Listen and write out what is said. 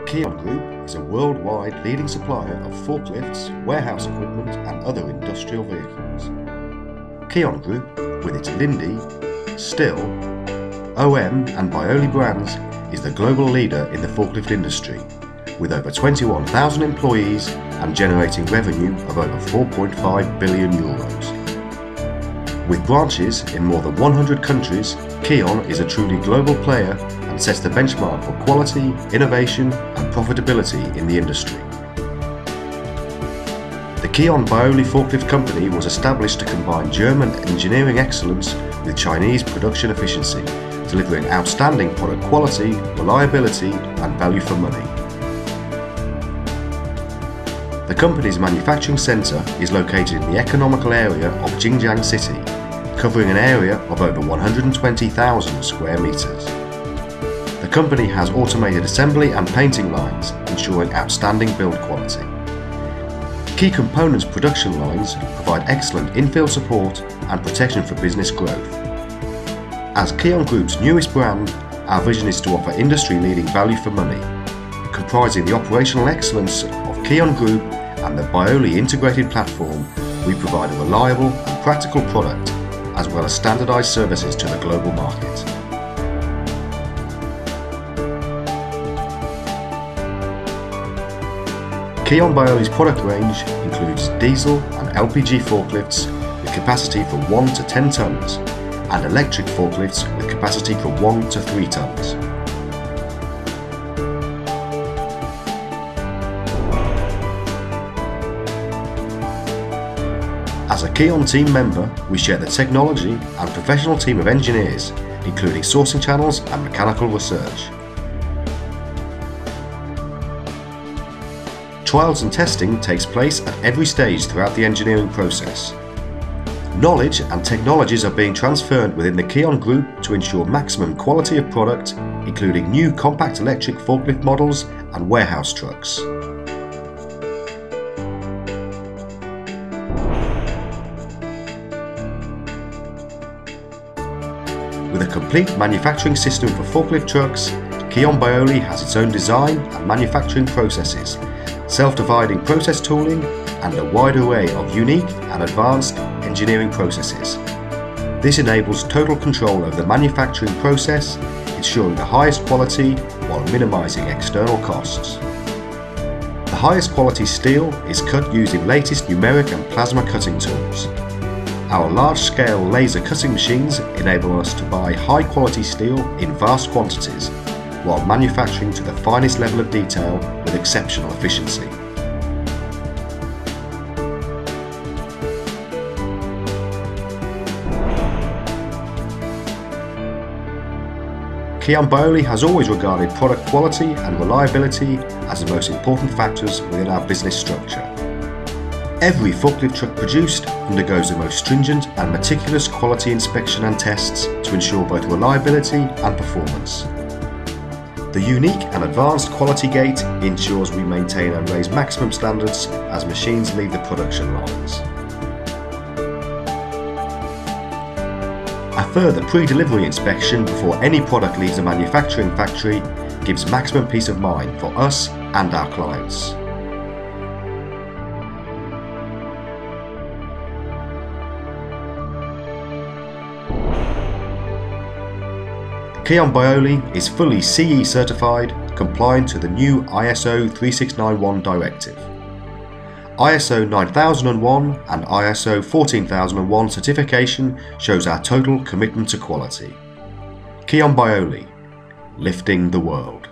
Kion Group is a worldwide leading supplier of forklifts, warehouse equipment and other industrial vehicles. Kion Group, with its Lindy, Still, OM and Baoli brands, is the global leader in the forklift industry, with over 21,000 employees and generating revenue of over 4.5 billion euros. With branches in more than 100 countries, Kion is a truly global player and sets the benchmark for quality, innovation and profitability in the industry. The Kion Baoli Forklift company was established to combine German engineering excellence with Chinese production efficiency, delivering outstanding product quality, reliability and value for money. The company's manufacturing centre is located in the economical area of Jinjiang City, covering an area of over 120,000 square metres. The company has automated assembly and painting lines, ensuring outstanding build quality. Key components production lines provide excellent in-field support and protection for business growth. As Kion Group's newest brand, our vision is to offer industry-leading value for money. Comprising the operational excellence of Kion Group and the Baoli integrated platform, we provide a reliable and practical product, as well as standardised services to the global market. Kion Baoli's product range includes diesel and LPG forklifts with capacity from 1 to 10 tonnes and electric forklifts with capacity from 1 to 3 tonnes. As a Kion team member, we share the technology and professional team of engineers, including sourcing channels and mechanical research. Trials and testing takes place at every stage throughout the engineering process. Knowledge and technologies are being transferred within the Kion Group to ensure maximum quality of product, including new compact electric forklift models and warehouse trucks. With a complete manufacturing system for forklift trucks, Kion Baoli has its own design and manufacturing processes, self-dividing process tooling, and a wide array of unique and advanced engineering processes. This enables total control over the manufacturing process, ensuring the highest quality while minimizing external costs. The highest quality steel is cut using latest numeric and plasma cutting tools. Our large-scale laser cutting machines enable us to buy high-quality steel in vast quantities, while manufacturing to the finest level of detail with exceptional efficiency. Kion Baoli has always regarded product quality and reliability as the most important factors within our business structure. Every forklift truck produced undergoes the most stringent and meticulous quality inspection and tests to ensure both reliability and performance. The unique and advanced quality gate ensures we maintain and raise maximum standards as machines leave the production lines. A further pre-delivery inspection before any product leaves the manufacturing factory gives maximum peace of mind for us and our clients. Kion Baoli is fully CE certified, compliant to the new ISO 3691 directive. ISO 9001 and ISO 14001 certification shows our total commitment to quality. Kion Baoli, lifting the world.